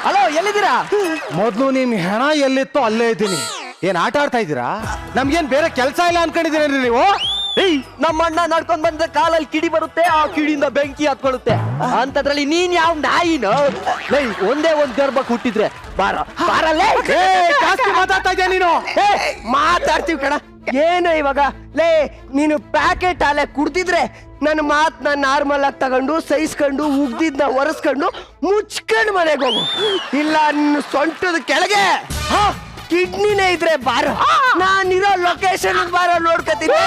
Hello, ಎಲ್ಲಿದ್ದೀರಾ? ಮೊದ್ಲು ನಿಮ್ ಹೆಣ ಎಲ್ಲಿತ್ತೋ ಅಲ್ಲೇ ಇದ್ದೀನಿ. ಏನ್ ಆಟ ಆಡ್ತಾ ಇದ್ದೀರಾ? ನಮ್ಗೇನ್ ಬೇರೆ ಕೆಲಸ ಇಲ್ಲ ಅನ್ಕೊಂಡಿದ್ದೀರೇನ್ರಿ ನೀವು? ಏಯ್, ನಮ್ಮ ಅಣ್ಣ ನಡ್ಕೊಂಡ್ ಬಂದ್ರೆ ಕಾಲಲ್ಲಿ ಕಿಡಿ ಬರುತ್ತೆ, ಆ ಕಿಡಿಯಿಂದ ಬೆಂಕಿ ಹತ್ಕೊಳ್ಳುತ್ತೆ. ಅಂತದ್ರಲ್ಲಿ ನೀನ್ ಯಾವ ನಾಯಿನೋ? ಒಂದೇ ಒಂದ್ ಗರ್ಭ ಹುಟ್ಟಿದ್ರೆ ಬಾರಲ್ಲೇ. ಜಾಸ್ತಿ ಮಾತಾಡ್ತಾ ಇದ್ಯಾ ನೀನು? ಮಾತಾಡ್ತೀವಿ ಕಣ. ಏನು ಇವಾಗ ಲೇ, ನೀನು ಪ್ಯಾಕೆಟ್ ಹಾಲೆ ಕುಡ್ದಿದ್ರೆ ನನ್ನ ಮಾತನ್ನ ನಾರ್ಮಲ್ ಆಗಿ ತಗೊಂಡು ಸಹಿಸ್ಕೊಂಡು ಉಗ್ದಿದ್ನ ಒರೆಸ್ಕೊಂಡು ಮುಚ್ಕೊಂಡು ಮನೆಗೆ ಹೋಗು. ಇಲ್ಲ ನಿನ್ನ ಸೊಂಟದ ಕೆಳಗೆ ಕಿಡ್ನಿನೇ ಇದ್ರೆ ಬಾರೋ, ನಾನಿರೋ ಲೊಕೇಶನ್ ಬಾರೋ, ನೋಡ್ಕತೀನಿ.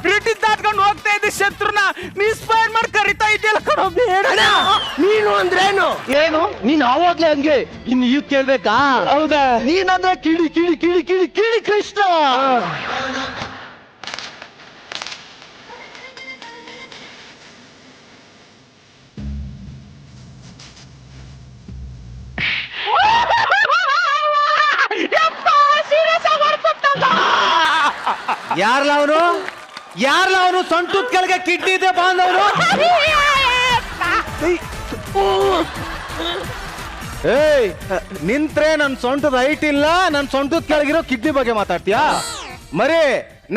ಬ್ರಿಟಿಷ್ ದಾಟ್ಕೊಂಡು ಹೋಗ್ತಾ ಇದ್ದ ಶತ್ರುನ ಮಿಸ್ಫೈರ್ ಮಾಡಿ ಕರಿತಾ ಇದೆಯಲ್ಲ ಕಣೋ. ಬೇಡ ನೀನು ಅಂದ್ರೇನು? ಏನು ನೀನ್ ಆವಾಗ್ಲೇ ಹಂಗೆ, ಇನ್ನು ಈಗ ಕೇಳ್ಬೇಕಾ? ಹೌದಾ? ನೀನಂದ್ರೆ ಕಿಡಿ ಕಿಡಿ ಕಿಡಿ ಕಿಡಿ ಕಿಡಿ ಕೃಷ್ಣ. ಯಾರ್ಲ ಅವನು ಸೊಂಟದ ಕೆಳಗೆ ಕಿಡ್ನಿ ಇದೆ ಬಾಂಧವನು? ಏಯ್, ನಿಂತ್ರೆ ನನ್ ಸೊಂಟದ ಹೈಟ್ ಇಲ್ಲ, ನನ್ ಸೊಂಟದ ಕೆಳಗಿರೋ ಕಿಡ್ನಿ ಬಗ್ಗೆ ಮಾತಾಡ್ತೀಯಾ? ಮರಿ,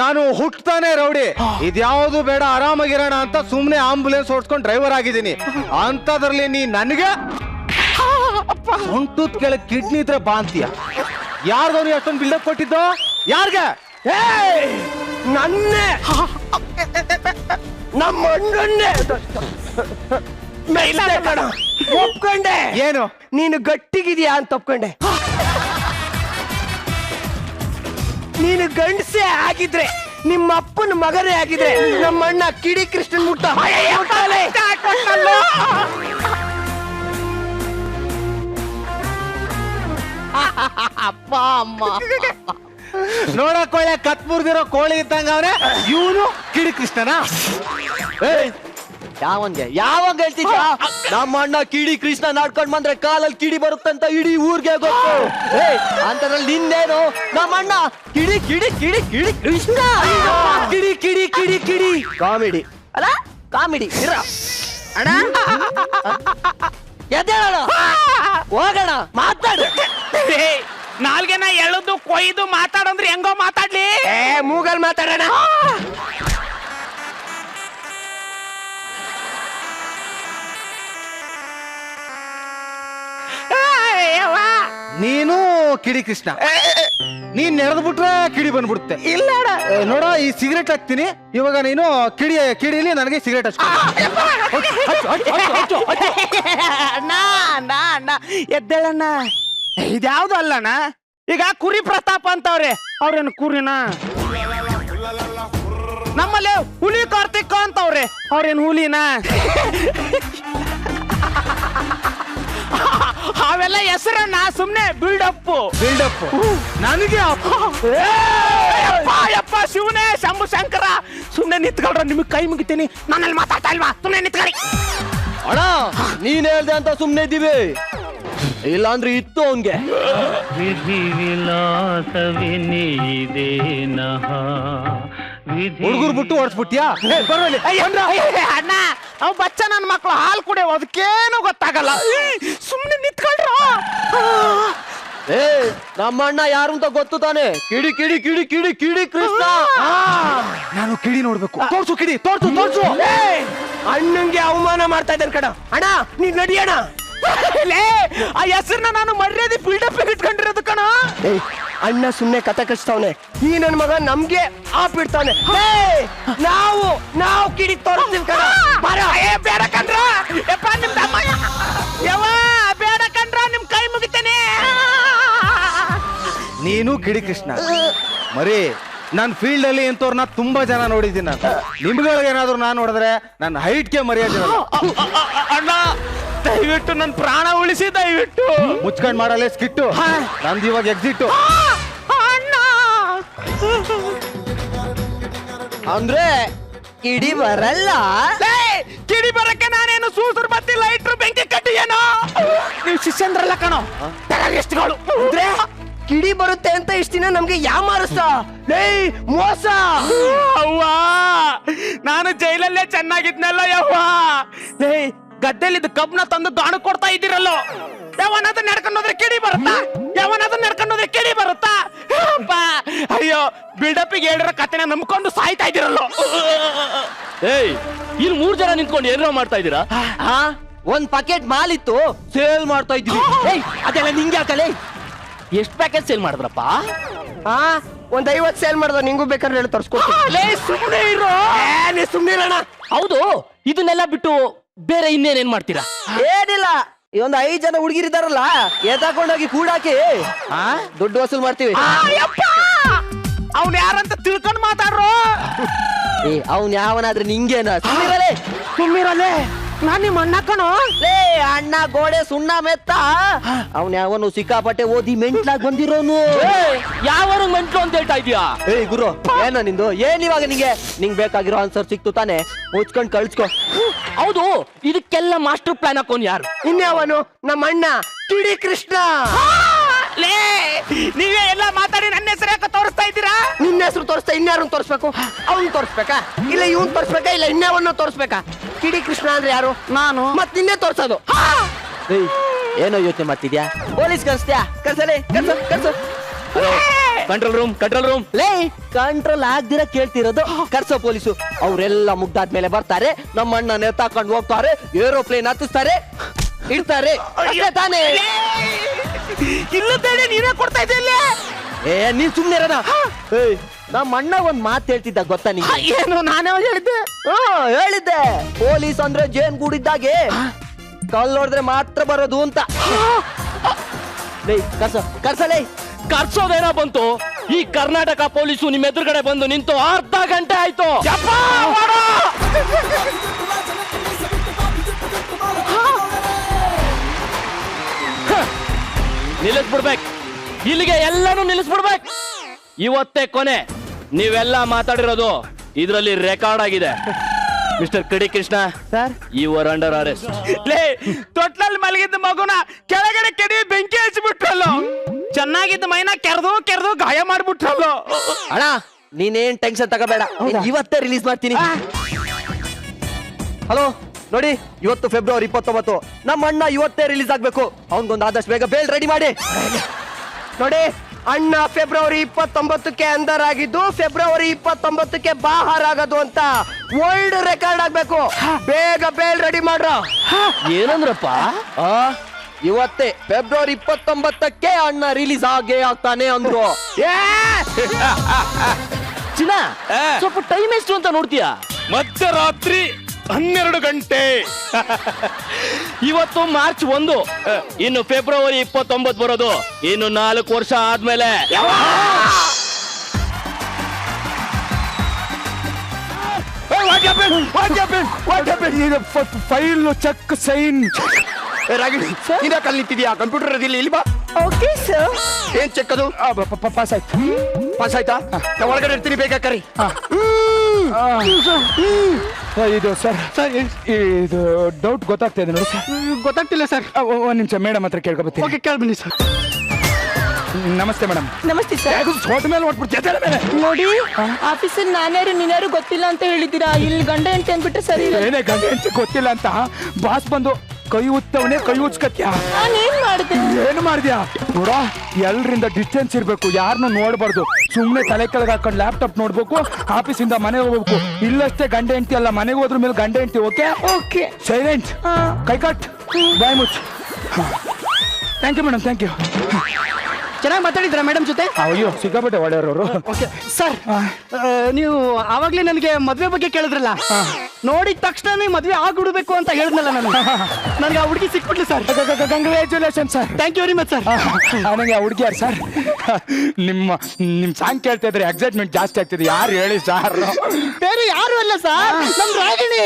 ನಾನು ಹುಟ್ತಾನೆ ರೌಡಿ. ಇದ್ಯಾವುದು ಬೇಡ, ಆರಾಮಾಗಿರೋಣ ಅಂತ ಸುಮ್ನೆ ಆಂಬುಲೆನ್ಸ್ ಓಡಿಸ್ಕೊಂಡು ಡ್ರೈವರ್ ಆಗಿದ್ದೀನಿ. ಅಂತದ್ರಲ್ಲಿ ನೀ ನನಗೆ ಸೊಂಟದ ಕೆಳಗೆ ಕಿಡ್ನಿ ಇದ್ರೆ ಬಾ ಅಂತೀಯ? ಯಾರ್ದವ್ನು ಅಷ್ಟೊಂದು ಬಿಲ್ಡಪ್ ಕೊಟ್ಟಿದ್ದು? ಯಾರ್ಗೆ? ನನ್ನೇ, ನಮ್ಮ ಅಣ್ಣನ್ನೇ ಒಪ್ಕೊಂಡೆ. ಏನು? ನೀನು ಗಟ್ಟಿಗಿದ್ಯಾ ಅಂತ ಒಪ್ಕೊಂಡೆ. ನೀನು ಗಂಡಸೆ ಆಗಿದ್ರೆ, ನಿಮ್ಮ ಅಪ್ಪನ ಮಗನೇ ಆಗಿದ್ರೆ, ನಮ್ಮ ಅಣ್ಣ ಕಿಡಿ ಕೃಷ್ಣನ್ ಮುಟ್ಟ ಅಪ್ಪ ಅಮ್ಮ. ನೋಡಕ್ ಒಳ್ಳೆ ಕತ್ಮುರ್ದಿರೋ ಕೋಳಿ ಇದ್ದಂಗ ಅವನೇ. ಇವನು ಕಿಡಿ ಕೃಷ್ಣನ? ಯಾವಾಗ ಹೇಳ್ತಿದ್ದ? ನಮ್ಮ ಅಣ್ಣ ಕಿಡಿ ಕೃಷ್ಣ ನಾಡ್ಕೊಂಡ್ ಬಂದ್ರೆ ಕಾಲಲ್ಲಿ ಕಿಡಿ ಬರುತ್ತಂತ ಇಡೀ ಊರ್ಗೆ ಗೊತ್ತು. ಅಂತದ್ರಲ್ಲಿ ನಿಂದೇನು? ನಮ್ಮ ಅಣ್ಣ ಕಿಡಿ ಕಿಡಿ ಕಿಡಿ ಕಿಡಿ ಕೃಷ್ಣ, ಕಿಡಿ ಕಿಡಿ ಕಿಡಿ ಕಿಡಿ. ಕಾಮಿಡಿ ಅಲ್ಲ, ಕಾಮಿಡಿ ಇರ ಅಣ್ಣ. ಎದ್ದೇಳೋಣ, ಹೋಗೋಣ, ಮಾತಾಡ. ನಾಲ್ಗೆನ ಎಳೆದು ಕೊಯ್ದು ಮಾತಾಡಂದ್ರೆ ಹೆಂಗೋ ಮಾತಾಡ್ಲಿ. ಮೂಗಲ್ ಮಾತಾಡೋಣ. ನೀನು ಕಿಡಿ ಕೃಷ್ಣ, ನೀನ್ ನೆರೆದು ಬಿಟ್ರೆ ಕಿಡಿ ಬಂದ್ಬಿಡುತ್ತೆ. ಇಲ್ಲ ನೋಡ, ಈ ಸಿಗರೇಟ್ ಹಾಕ್ತೀನಿ ಇವಾಗ. ನೀನು ಕಿಡಿಲಿ ನನಗೆ ಸಿಗರೇಟ್ ಹಚ್ಚ. ಅಣ್ಣ ಅಣ್ಣ ಅಣ್ಣ ಎದ್ದೇಳಣ್ಣ. ಇದ್ಯಾವ್ದು ಅಲ್ಲಣ್ಣ. ಈಗ ಕುರಿ ಪ್ರತಾಪ ಅಂತವ್ರೆ, ಅವ್ರೇನು ಕುರಿನ? ನಮ್ಮಲ್ಲಿ ಹುಲಿ ಕಾರ್ತಿಕ್ ಅಂತವ್ರೆ, ಅವ್ರೇನು ಹುಲಿನ? ಅವೆಲ್ಲ ಹೆಸರನ್ನ ಸುಮ್ನೆ ಬಿಲ್ಡಪ್ ನನಗೆ. ಯಪ್ಪ ಶಿವನೇ ಶಂಭು ಶಂಕರ, ಸುಮ್ನೆ ನಿಂತ್ಕೊಳ್ರ, ನಿಮಗ್ ಕೈ ಮುಗಿತೀನಿ. ನಾನಲ್ಲಿ ಮಾತಾಡ್ತಾ ಇಲ್ವಾ? ಸುಮ್ನೆ ನಿಂತ್ಕೊಳ್ಳಿ. ಅಣ್ಣ, ನೀನ್ ಹೇಳ್ದೆ ಅಂತ ಸುಮ್ನೆ ಇದ್ದೀವಿ, ಇಲ್ಲಾಂದ್ರೆ ಇತ್ತು ಹಂಗೆ. ವಿಧಿ ವಿಲಾಸವಿನಿದೇನಹ ಹುಡುಗರು ಬಿಟ್ಟು ಓಡಿಸ್ಬಿಟ್ಯಾ? ಅಣ್ಣ, ಅವ್ ಬಚ್ಚ ನನ್ನ ಮಕ್ಳು ಹಾಲು ಕುಡಿಯೋ, ಅದಕ್ಕೇನು ಗೊತ್ತಾಗಲ್ಲ. ಸುಮ್ನೆ ನಿಂತ್ಕೊಳ್ರ. ನಮ್ಮ ಅಣ್ಣ ಯಾರು ಅಂತ ಗೊತ್ತು ತಾನೆ? ಕಿಡಿ ಕಿಡಿ ಕಿಡಿ ಕಿಡಿ ಕಿಡಿ ಕೃಷ್ಣ. ನಾನು ಕಿಡಿ ನೋಡ್ಬೇಕು. ತೋರ್ಸು ಕಿಡಿ, ತೋರ್ಸು ತೋರ್ಸು. ಅಣ್ಣಂಗೆ ಅವಮಾನ ಮಾಡ್ತಾ ಇದ್ದಾನೆ ಕಣ. ಅಣ್ಣ, ನೀನ್ ನಡಿಯಣ. ಆ ಹೆಸರನ್ನ ನಾನು ಮರ್ಯಾದೆ ಬಿಲ್ಡಪ್ ಇಟ್ಕೊಂಡಿರೋದು ಕಣ. ಅಣ್ಣ ಸುಮ್ನೆ ಕತೆ ಕಚ್ತಾವನೆ. ಈ ನನ್ ಮಗ ನಮ್ಗೆ ಆಪಿಡ್ತಾವನೆ. ನಾವು ಕಿಡಿ ತೋರಿಸ್ತೀವಿ ಕಣ. ಬೇಡ ಕಣ್ರ, ನಿಮ್ ತಮ್ಮ ಯಾವ ಬೇಡ ಕಣ್ರ, ನಿಮ್ ಕೈ ಮುಗಿತೇನೆ. ನೀನು ಕಿಡಿ ಕೃಷ್ಣ ಮರಿ. ನನ್ನ ಫೀಲ್ಡ್ ಅಲ್ಲಿ ಎಂತವ್ರನ್ನ ತುಂಬಾ ಜನ ನೋಡಿದ್ದೀನಿ ನಾನು. ನಿಮ್ಗಳಿಗೆ ಏನಾದ್ರು ನಾನು ನೋಡಿದ್ರೆ ನನ್ನ ಹೈಟ್ಗೆ ಮರ್ಯಾದೆ. ಅಣ್ಣ, ದಯವಿಟ್ಟು ನನ್ನ ಪ್ರಾಣ ಉಳಿಸಿ, ದಯವಿಟ್ಟು. ಮುಚ್ಕೊಂಡ್ ಮಾಡಲ್ಲ ಸ್ಕಿಟ್ಟು. ನಂದು ಇವಾಗ ಎಕ್ಸಿಟ್. ಅಣ್ಣ, ಅಂದ್ರೆ ಕಿಡಿ ಬರಲ್ಲ? ಕಿಡಿ ಬರಕ್ಕೆ ನಾನೇನು ಸೂಸರ್ ಬತ್ತಿ ಲೈಟ್ರು ಬೆಂಕಿ ಕಟ್ಟಿ ಏನೋ? ನೀವು ಶಿಷ್ಯಂದ್ರಲ್ಲ ಕಣೋ, ಟೆರರಿಸ್ಟ್ಗಳು. ಅಂದ್ರೆ ಕಿಡಿ ಬರುತ್ತೆ ಅಂತ ಇಷ್ಟ ದಿನ ನಮ್ಗೆ ಯಾಮಾರಿಸ್ತ. ಮೋಸ. ಅವ್ವ, ನಾನು ಜೈಲಲ್ಲೇ ಚೆನ್ನಾಗಿದ್ನಲ್ಲ ಯವ್ವ. ಗದ್ದೆಲಿದ್ದ ಕಬ್ನ ತಂದು ದಾಣ ಕೊಡ್ತಾ ಇದ್ದೀರಲ್ಲೋ, ಯಾವನಾದ್ರೂ ನಡ್ಕೊಂಡು ಹೋದ್ರೆ ಕಿಡಿ ಬರುತ್ತಾ? ಯಾವನಾದ್ರೂ ನಡ್ಕೊಂಡು ಹೋದ್ರೆ ಕಿಡಿ ಬರುತ್ತಾ? ಅಪ್ಪ, ಅಯ್ಯೋ ಬಿಲ್ಡಪ್ಪಿಗೆ ಹೇಳಿರೋ ಕತೆನ ನಂಬ್ಕೊಂಡು ಸಾಯ್ತಾ ಇದ್ದೀರಲ್ಲೋ. ಏಯ್, ಇಲ್ಲಿ 3 ಜನ ನಿಂತ್ಕೊಂಡು ಏನೋ ಮಾಡ್ತಾ ಇದ್ದೀರಾ? ಹಾ, ಒಂದ್ ಪ್ಯಾಕೆಟ್ ಮಾಲ್ ಇತ್ತು, ಸೇಲ್ ಮಾಡ್ತಾ ಇದ್ವಿ. ಏಯ್, ಅದೆಲ್ಲ ನಿಂಗೆ ಹಾಕಲೇ. ಎಷ್ಟು ಪ್ಯಾಕೆಟ್ ಸೇಲ್ ಮಾಡಿದ್ರಪ್ಪ? ಹಾ, ಒಂದ್ 50 ಸೇಲ್ ಮಾಡ್ದ. ನಿಂಗೂ ಬೇಕಾದ್ರೆ ಹೇಳಿ ತರ್ಸ್ಕೊಡ್ತೀನಿ. ಸುಮ್ಮನೆ ಇರೋ. ನೀ ಸುಮ್ನೆ ಇರೋಣ. ಹೌದು, ಇದನ್ನೆಲ್ಲ ಬಿಟ್ಟು ಬೇರೆ ಇನ್ನೇನೇನ್ ಮಾಡ್ತೀರಾ? ಏನಿಲ್ಲ, ಈ ಒಂದ್ 5 ಜನ ಹುಡುಗಿರಿದಾರಲ್ಲ, ಎತ್ತಾಕೊಂಡೋಗಿ ಕೂಡಾಕಿ ದುಡ್ಡು ವಸೂಲ್ ಮಾಡ್ತೀವಿ. ಅವ್ನು ಯಾರಂತ ತಿಳ್ಕೊಂಡು ಮಾತಾಡ್ರೋ. ಏ, ಅವ್ನ್ ಯಾವನಾದ್ರೆ ನಿಂಗೇನ? ಸುಮ್ನಿರಲೇ. ಸುಮ್ಮಿರಲ್ಲೇ, ನಾನ್ ನಿಮ್ಮ ಅಣ್ಣ ಕಣೋ. ಲೇ ಅಣ್ಣ, ಗೋಡೆ ಸುಣ್ಣ ಮೆತ್ತ. ಅವ್ನ್ ಯಾವನು ಸಿಕ್ಕಾಪಟ್ಟೆ ಓದಿ ಮೆಂಟ್ಲಾಗ್ ಬಂದಿರೋನು. ಯಾವ ಮೆಂಟ್ಲು ಅಂತ ಹೇಳ್ತಾ ಇದೀಯಾ? ಏಯ್ ಗುರು, ಏನೋ ನಿಂದು? ಏನ್ ಇವಾಗ ನಿಂಗ್ ಬೇಕಾಗಿರೋ ಆನ್ಸರ್ ಸಿಕ್ತು ತಾನೆ? ಮುಚ್ಕೊಂಡ್ ಕಳ್ಸ್ಕೊ. ಹೌದು, ಇದಕ್ಕೆಲ್ಲ ಮಾಸ್ಟರ್ ಪ್ಲಾನ್ ಹಾಕೋನ್ ಯಾರು? ಇನ್ಯಾವನು? ನಮ್ಮ ಅಣ್ಣ ಕಿಡಿ ಕೃಷ್ಣ. ಲೇ, ನೀವೇ ಎಲ್ಲ ಮಾತಾಡಿ ನನ್ನ ಹೆಸರು ಯಾಕೆ ತೋರಿಸ್ತಾ ಇದ್ದೀರಾ? ನಿನ್ನ ಹೆಸರು ತೋರಿಸ್ತಾ ಇನ್ಯಾರನ್ನ ತೋರಿಸ್ಬೇಕು? ಅವ್ನ್ ತೋರಿಸ್ಬೇಕಾ, ಇಲ್ಲ ಇವ್ನ್ ತೋರಿಸ್ಬೇಕಾ, ಇಲ್ಲ ಇನ್ಯಾವನ್ನ ತೋರಿಸ್ಬೇಕಾ? ಕಿಡಿ ಕೃಷ್ಣ ಅಂದ್ರೆ ಯಾರು? ನಾನು. ಮತ್ ನಿನ್ನೆ ತೋರ್ಸೋದು. ಏಯ್, ಏನೋ ಯೋಚನೆ ಮಾಡ್ತಿದ್ಯಾ? ಪೊಲೀಸ್ ಕರ್ಸ್ತ್ಯಾ? ಕರ್ಸಲೇ, ಕರ್ಸು. Control room. ಲೇ, ಕಂಟ್ರೋಲ್ ಆಗ್ದಿರ ಕೇಳ್ತಿರೋದು. ಕರ್ಸೋ ಪೊಲೀಸು. ಅವ್ರೆಲ್ಲ ಮುಗ್ದಾದ್ಮೇಲೆ ಬರ್ತಾರೆ, ನಮ್ಮ ಅಣ್ಣ ನೇತಾಕೊಂಡು ಹೋಗ್ತಾರೆ, ಏರೋಪ್ಲೇನ್ ಹತ್ತಿಸ್ತಾರೆ, ಇಡ್ತಾರೆ. ಅಷ್ಟೇ ತಾನೇ? ಇಲ್ಲದೇನೆ ನೀವೇ ಕೊಡ್ತಾ ಇದ್ದಿಲ್ಲ. ಏ, ನೀನ್ ಸುಮ್ನೆ ಇರೋಣ. ಏಯ್, ನಮ್ಮ ಅಣ್ಣ ಒಂದ್ ಮಾತು ಹೇಳ್ತಿದ್ದ ಗೊತ್ತಾ ನಿಂಗೆ? ಏನು? ನಾನೇ ಹೇಳಿದ್ದೆ. ಹೇಳಿದ್ದೆ, ಪೊಲೀಸ್ ಅಂದ್ರೆ ಜೇನ್ ಗೂಡಿದ್ದಾಗೆ, ಕಲ್ ನೋಡಿದ್ರೆ ಮಾತ್ರ ಬರೋದು ಅಂತ. ಲೇ, ಕರ್ಸಲೇ. ಕರ್ಸೋದೇನೋ ಬಂತು, ಈ ಕರ್ನಾಟಕ ಪೊಲೀಸು ನಿಮ್ ಎದುರುಗಡೆ ಬಂದು ನಿಂತು ಅರ್ಧ ಗಂಟೆ ಆಯ್ತು. ನಿಲ್ಲಿಸ್ಬಿಡ್ಬೇಕು, ಇಲ್ಲಿಗೆ ಎಲ್ಲಾನು ನಿಲ್ಲಿಸ್ಬಿಡ್ಬೇಕು. ಇವತ್ತೇ ಕೊನೆ. ನೀವೆಲ್ಲ ಮಾತಾಡಿರೋದು ಇದರಲ್ಲಿ ರೆಕಾರ್ಡ್ ಆಗಿದೆ. ಮಿಸ್ಟರ್ ಕಿಡಿ Krishna sir, your under arrest. ಲೇ, ತೊಟ್ಲಲ್ಲಿ ಮಲಗಿದ್ದ ಮಗುನ ಕೆಳಗಡೆ ಕೆಡಿ ಬೆಂಕಿ ಹಚ್ಚಿಬಿಟ್ರಲ್ಲೋ. ಚೆನ್ನಾಗಿದ್ದ ಮೈನ ಕೆರೆದು ಗಾಯ ಮಾಡ್ಬಿಟ್ರಲ್ಲೋ. ಅಣ್ಣ ನೀನೇನ್ ಟೆನ್ಷನ್ ತಗೋಬೇಡ, ಇವತ್ತೇ ರಿಲೀಸ್ ಮಾಡ್ತೀನಿ. ಹಲೋ ನೋಡಿ, ಇವತ್ತು ಫೆಬ್ರವರಿ 29, ನಮ್ಮ ಅಣ್ಣ ಇವತ್ತೇ ರಿಲೀಸ್ ಆಗ್ಬೇಕು. ಅವನ್ಗೊಂದು ಆದಷ್ಟು ಬೇಗ ಬೇಲ್ ರೆಡಿ ಮಾಡಿ. ನೋಡಿ, ಅಣ್ಣ ಫೆಬ್ರವರಿ 29ಕ್ಕೆ ಅಂದರ್ ಆಗಿದ್ದು, ಫೆಬ್ರವರಿ 29ಕ್ಕೆ ಬಾಹರ್ ಆಗೋದು ಅಂತ ವರ್ಲ್ಡ್ ರೆಕಾರ್ಡ್ ಆಗ್ಬೇಕು. ಬೇಗ ಬೇಲ್ ರೆಡಿ ಮಾಡ್ರ. ಏನಂದ್ರಪ್ಪ? ಇವತ್ತೇ ಫೆಬ್ರವರಿ 29ಕ್ಕೆ ಅಣ್ಣ ರಿಲೀಸ್ ಆಗೇ ಆಗ್ತಾನೆ ಅಂದ್ರು. ಚಿನ್ನ, ಸ್ವಲ್ಪ ಟೈಮ್ ಎಷ್ಟು ಅಂತ ನೋಡ್ತೀಯಾ? ಮಧ್ಯರಾತ್ರಿ 12 ಗಂಟೆ. ಇವತ್ತು ಮಾರ್ಚ್ 1, ಇನ್ನು ಫೆಬ್ರವರಿ 29 ಬರೋದು ಇನ್ನು 4 ವರ್ಷ ಆದ್ಮೇಲೆ. File check sign. ರಾಗಿಣಿ, ಕಲ್ಲಿ ನಿಂತಿದ್ಯಾ? ಕಂಪ್ಯೂಟರ್ ಅದಿಲ್ಲ, ಇಲ್ಲಿ ಬಾ. Okay sir. ಏನ್ ಚೆಕ್ ಅದು? ಪಾಸ್ ಆಯ್ತು. ಪಾಸ್ ಆಯ್ತಾ? ನಾ ಒಳಗಡೆ ಇರ್ತೀನಿ, ಬೇಗ ಕರಿ. ಇದು ಸರ್, ಇದು ಡೌಟ್ ಗೊತ್ತಾಗ್ತಾ ಇದೆ ನೋಡಿ ಸರ್. ಗೊತ್ತಾಗ್ತಿಲ್ಲ ಸರ್. ಒಂದ್ ನಿಮಿಷ ಮೇಡಮ್ ಹತ್ರ ಕೇಳ್ಕೊಬತ್ತೀನಿ. ಓಕೆ, ಕೇಳ್ಬನ್ನಿ ಸರ್. ನಮಸ್ತೆ ಮೇಡಮ್. ನಮಸ್ತೆ ಸರ್. ಸೋಟ ಮೇಲೆ ಹೊಟ್ಬಿಡ್ತು ಮೇಲೆ. ನೋಡಿ, ಆಫೀಸಲ್ಲಿ ನಾನ್ಯಾರು ನೀನ್ಯಾರು ಗೊತ್ತಿಲ್ಲ ಅಂತ ಹೇಳಿದ್ದೀರಾ. ಇಲ್ಲಿ ಗಂಡ ಹೆಂಡತಿ ಅಂದ್ಬಿಟ್ರೆ ಸರಿ ಇಲ್ಲ. ಏನೇ ಗಂಡ ಹೆಂಡತಿ ಗೊತ್ತಿಲ್ಲ ಅಂತ ಬಾಸ್ ಬಂದು ಕೈ ಉತ್ತವನೇ ಕೈ ಉಚ್ಕತ್ಯಾ? ನಾನೇನ್ ಮಾಡಿದೆ? ಏನು ಮಾಡ್ದ್ಯಾ? ನೋಡ, ಎಲ್ರಿಂದ ಡಿಸ್ಟೆನ್ಸ್ ಇರ್ಬೇಕು, ಯಾರನ್ನ ನೋಡ್ಬಾರ್ದು. ಸುಮ್ನೆ ತಲೆ ಕೆಳಗೆ ಹಾಕೊಂಡು ಲ್ಯಾಪ್ಟಾಪ್ ನೋಡ್ಬೇಕು, ಆಫೀಸಿಂದ ಮನೆಗೆ ಹೋಗ್ಬೇಕು. ಇಲ್ಲಷ್ಟೇ ಗಂಡ ಹೆಂಡತಿ ಅಲ್ಲ, ಮನೆಗೆ ಹೋದ್ರ ಮೇಲೆ ಗಂಡ ಹೆಂಡತಿ. Okay okay. ಸೈಲೆಂಟ್, ಕೈ ಕಟ್, ಬಾಯ್ ಮುಚ್ಚ. Thank you madam, thank you. ಚೆನ್ನಾಗಿ ಮಾತಾಡಿದ್ರ ಮೇಡಮ್ ಜೊತೆ? ಅಯ್ಯೋ, ಸಿಕ್ಕಾಪಟ್ಟೆ ಒಳ್ಳೆಯವರು. ಓಕೆ ಸರ್, ನೀವು ಆವಾಗ್ಲೇ ನನಗೆ ಮದ್ವೆ ಬಗ್ಗೆ ಕೇಳಿದ್ರಲ್ಲ, ನೋಡಿದ ತಕ್ಷಣ ಮದ್ವೆ ಆಗ್ಬಿಡ್ಬೇಕು ಅಂತ ಹೇಳಿದ್ನಲ್ಲ ನಾನು. ನನಗೆ ಆ ಹುಡುಗಿ ಸಿಕ್ಬಿಟ್ಲು sir. Congratulation sir. Thank you very much sir. ನನಗೆ ಆ ಹುಡುಗಿ ಯಾರು ಸರ್? ನಿಮ್ಮ ಸಾಂಗ್ ಕೇಳ್ತಾ ಇದ್ರೆ ಎಕ್ಸೈಟ್ಮೆಂಟ್ ಜಾಸ್ತಿ ಆಗ್ತಿದೆ. ಯಾರು ಹೇಳಿ ಸರ್? ಬೇರೆ ಯಾರು ಅಲ್ಲ ಸರ್, ನಮ್ ರಾಗಿಣಿ.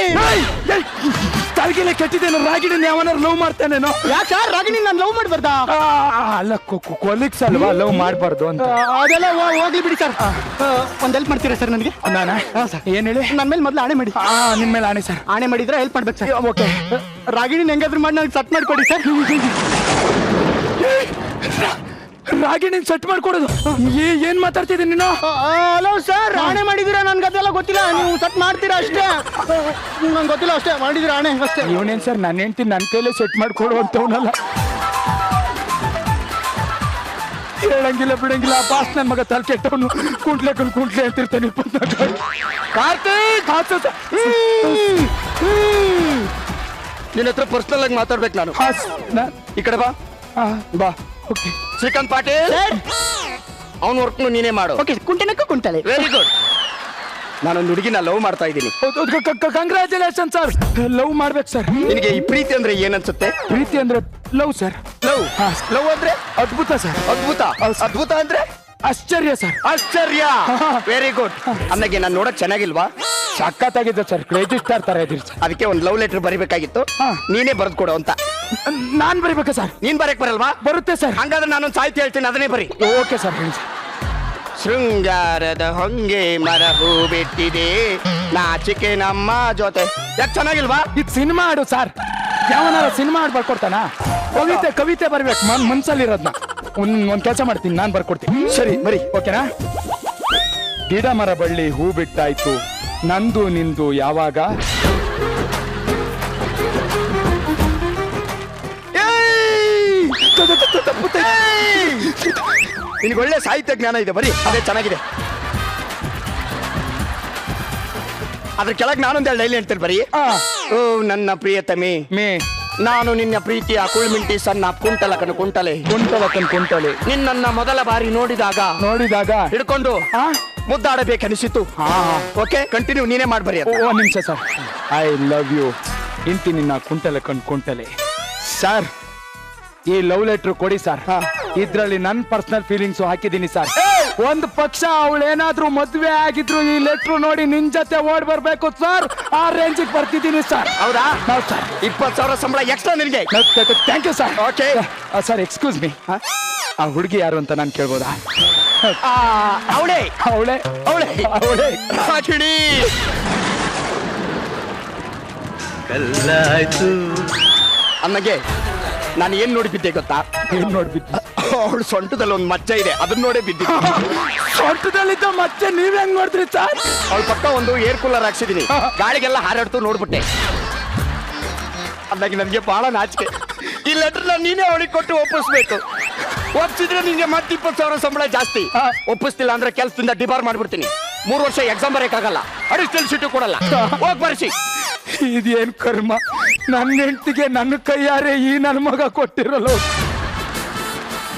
ತಲೆಗೆಲೆ ಕೆಟ್ಟಿದ್ದೇನು? ರಾಗಿಣಿ ಯಾವನಾರು ಲವ್ ಮಾಡ್ತಾನೇನೋ? ಯಾಕೆ ಸರ್, ರಾಗಿಣಿ ನಾನು ಲವ್ ಮಾಡ್ಬಾರ್ದಾ? ಅಲ್ಲ, ಕೊಲಿಕ್ಸ್ ಅಲ್ವಾ, ಲವ್ ಮಾಡ್ಬಾರ್ದು ಅಂತ. ಅದೆಲ್ಲ ಹೋಗ್ಲಿ ಬಿಡಿ ಸರ್. ಒಂದ್ ಹೆಲ್ಪ್ ಮಾಡ್ತೀರಾ ಸರ್ ನನಗೆ? ನಾನಾ? ಏನ್ ಹೇಳಿ? ನನ್ನ ಮೇಲೆ ಮೊದಲು ಆಣೆ ಮಾಡಿ. ನಿಮ್ಮ ಮೇಲೆ ಆಣೆ ಸರ್. ಆಣೆ ಮಾಡಿದ್ರೆ ಹೆಲ್ಪ್ ಮಾಡ್ಬೇಕು ಸರ್. ಓಕೆ. ರಾಗಿಣಿ ಹೆಂಗಾದ್ರೂ ಮಾಡಿ ನನಗೆ ಸಟ್ ಮಾಡ್ಕೊಡಿ ಸರ್. ಹಾಗೆ ನೀನ್ ಸೆಟ್ ಮಾಡ್ಕೊಡೋದು ಏನ್ ಮಾತಾಡ್ತಿದ್ದೀನಿ ನೀನು ಹಲೋ ಸರ್ ಆಣೆ ಮಾಡಿದೀರಾ ನನ್ಗೆ ಅದೆಲ್ಲ ಗೊತ್ತಿಲ್ಲ ನೀವು ಸೆಟ್ ಮಾಡ್ತೀರಾ ಅಷ್ಟೇ ನಂಗೆ ಗೊತ್ತಿಲ್ಲ ಅಷ್ಟೇ ಮಾಡಿದೀರಾ ಆಣೆ ಅಷ್ಟೇ ಇವನೇನ್ ಸರ್ ನನ್ನ ಹೆಂಡತಿ ನನ್ನ ಕೈಲೇ ಸೆಟ್ ಮಾಡ್ಕೊಡುವಂತವನಲ್ಲ ಹೇಳಂಗಿಲ್ಲ ಬಿಡಂಗಿಲ್ಲ ಬಾಸ್ ನನ್ ಮಗ ತಲೆ ಕೆಟ್ಟವನು ಕುಂಟ್ಲೆ ಅಂತಿರ್ತಾನೆ 24 ಕಾರ್ತಿಕ್ ನಿನ್ನ ಹತ್ರ ಪರ್ಸನಲ್ ಆಗಿ ಮಾತಾಡ್ಬೇಕು ನಾನು ಈ ಕಡೆ ಬಾ ಬಾ ಓಕೆ ಶ್ರೀಕಾಂತ್ ಪಾಟೀಲ್ ಅವನ ವರ್ಕ್ ನೀನೇ ಮಾಡು ಓಕೆ ಕುಂಟನಕ್ಕೂ ಕುಂಟಲೆ ವೆರಿ ಗುಡ್ ನಾನೊಂದು ಹುಡುಗಿನ ಲವ್ ಮಾಡ್ತಾ ಇದ್ದೀನಿ. ಕಂಗ್ರಾಚುಲೇಷನ್ ಸರ್ ಲವ್ ಮಾಡ್ಬೇಕು ಸರ್ ನಿನಗೆ ಈ ಪ್ರೀತಿ ಅಂದ್ರೆ ಏನನ್ಸುತ್ತೆ? ಪ್ರೀತಿ ಅಂದ್ರೆ ಲವ್ ಸರ್ ಲವ್ ಲವ್ ಅಂದ್ರೆ ಅದ್ಭುತ ಸರ್ ಅದ್ಭುತ ಅದ್ಭುತ ಅಂದ್ರೆ ಆಶ್ಚರ್ಯ ಸರ್ ಆಶ್ಚರ್ಯ ವೆರಿ ಗುಡ್ ಅನ್ನಗೆ ನಾನು ನೋಡಕ್ ಚೆನ್ನಾಗಿಲ್ವಾ? ಸಖತ್ತಾಗಿದೆ ಸರ್ ಕ್ರೇಜಿ ಸ್ಟಾರ್ ತರ ಇದ್ದೀರಿ ಸರ್ ಅದಕ್ಕೆ ಒಂದು ಲವ್ ಲೆಟರ್ ಬರಿಬೇಕಾಗಿತ್ತು ನೀನೇ ಬರೆದು ಕೊಡು ಅಂತ. ನಾನ್ ಬರಿಬೇಕಾ ಸರ್? ನೀನ್ ಬರಕ್ ಬರಲ್ವಾ? ಬರುತ್ತೆ ಸರ್. ಹಂಗಾದ್ರೆ ನಾನೊಂದು ಸಾಹಿತ್ಯ ಹೇಳ್ತೀನಿ ಅದನ್ನೇ ಬರಿ. ಓಕೆ ಸರ್ ಹೇಳಿ ಸರ್. ಶೃಂಗಾರದ ಹೊಂಗೆ ಮರ ಹೂ ಬಿಟ್ಟಿದೆ ನಾಚಿಕೆ ನಮ್ಮ ಜೊತೆ. ಯಾಕೆ ಚೆನ್ನಾಗಿಲ್ವಾ? ಇದು ಸಿನಿಮಾ ಹಾಡು ಸರ್. ಯಾವನಾರ ಸಿನಿಮಾ ಹಾಡು ಬರ್ಕೊಡ್ತಾನ? ಕವಿತೆ ಬರ್ಬೇಕು ಮನ್ಸಲ್ಲಿರೋದ್ನ. ಒಂದ್ ಕೆಲಸ ಮಾಡ್ತೀನಿ ನಾನ್ ಬರ್ಕೊಡ್ತೀನಿ. ಸರಿ ಬರಿ. ಓಕೆನಾ? ಗಿಡ ಮರ ಬಳ್ಳಿ ಹೂ ಬಿಟ್ಟಾಯ್ತು ನಂದು ನಿಂದು ಯಾವಾಗ ನಿನಗೆ ಒಳ್ಳೆ ಸಾಹಿತ್ಯ ಜ್ಞಾನ ಇದೆ ಬರೀ ಅದೇ ಚೆನ್ನಾಗಿದೆ. ಅದ್ರ ಕೆಳಗೆ ನಾನೊಂದು ಲೈನ್ ಹೇಳ್ತೇನೆ ಬರೀ. ಓ ನನ್ನ ಪ್ರಿಯತಮೆ ಮೇ ನಾನು ನಿನ್ನ ಪ್ರೀತಿಯ ಕುಳ್ಮಿಂಟಿ ಸಣ್ಣ ಕುಂಟಲೆ ನಿನ್ನನ್ನ ಮೊದಲ ಬಾರಿ ನೋಡಿದಾಗ ಹಿಡ್ಕೊಂಡು ಮುದ್ದಾಡಬೇಕನಿಸಿತು. ಓಕೆ ಕಂಟಿನ್ಯೂ ನೀನೇ ಮಾಡ್ಬರಿ. ಓ ನಿಮಿಷ ಸರ್. ಐ ಲವ್ ಯು ಇಂತಿ ನಿನ್ನ ಕುಂಟಲೆ ಸರ್. ಈ ಲವ್ ಲೆಟರ್ ಕೊಡಿ ಸರ್. ಇದ್ರಲ್ಲಿ ನನ್ ಪರ್ಸನಲ್ ಫೀಲಿಂಗ್ಸ್ ಹಾಕಿದೀನಿ ಸರ್. ಒಂದ್ ಪಕ್ಷ ಅವಳೇನಾದ್ರೂ ಮದ್ವೆ ಆಗಿದ್ರು ಈ ಲೆಟ್ರು ನೋಡಿ ನಿನ್ ಜೊತೆ ಓಡ್ ಬರ್ಬೇಕು ಸರ್. ಆ ರೇಂಜಿಗೆ ಬರ್ತಿದ್ದೀನಿ ಸರ್. ಹೌದಾ? ಹೌದು ಸರ್. 20,000 ಸಂಬಳ ಎಕ್ಸ್ಟ್ರಾ ನಿನಗೆ. Thank you sir. Okay sir excuse me, ಆ ಹುಡುಗಿ ಯಾರು ಅಂತ ನಾನು ಕೇಳ್ಬೋದಾ? ಅವಳೇ ರಾಗಿಣಿ. ಅನ್ನಗೆ ನಾನು ಏನ್ ನೋಡಿ ಬಿದ್ದೆ ಗೊತ್ತಾ? ಏನ್ ನೋಡ್ಬಿಟ್ಟು? ಅವಳು ಸೊಂಟದಲ್ಲಿ ಒಂದು ಮಚ್ಚ ಇದೆ ಅದನ್ನ ನೋಡೇ ಬಿದ್ದಿದ್ದೆ. ಸೊಂಟದಲ್ಲಿದ್ದ ಮತ್ತೆ ನೀವ್ ಹೆಂಗ್ ನೋಡಿದ್ರಿ ಸರ್? ಅವಳ ಪಕ್ಕ ಒಂದು ಏರ್ ಕೂಲರ್ ಹಾಕ್ಸಿದೀನಿ, ಗಾಳಿಗೆಲ್ಲ ಹಾರಾಡ್ತು ನೋಡ್ಬಿಟ್ಟೆ. ಅಂದಾಗಿ ನನಗೆ ಬಹಳ ನಾಚಿಕೆ. ಈ ಲೆಟರ್ನ ನೀನೇ ಅವಳಿಗೆ ಕೊಟ್ಟು ಒಪ್ಪಿಸ್ಬೇಕು. ಒಪ್ಪಿಸಿದ್ರೆ ನಿಂಗೆ ಮತ್ತೆ 20,000 ಸಂಬಳ ಜಾಸ್ತಿ. ಒಪ್ಪಿಸ್ತಿಲ್ಲ ಅಂದ್ರೆ ಕೆಲಸದಿಂದ ಡಿಬಾರ್ ಮಾಡ್ಬಿಡ್ತೀನಿ. 3 ವರ್ಷ ಎಕ್ಸಾಮ್ ಬರೆಯಕ್ಕಾಗಲ್ಲ, ಅಡಿಷನಲ್ ಸೀಟು ಕೊಡಲ್ಲ. ಹೋಗಿ ಬರ್ಸಿ. ಇದೇನ್ ಕರ್ಮ, ನನ್ನ ಹೆಂಡತಿಗೆ ನನ್ನ ಕೈಯಾರೆ ಈ ನನ್ನ ಮಗ ಕೊಟ್ಟಿರಲ್ಲ.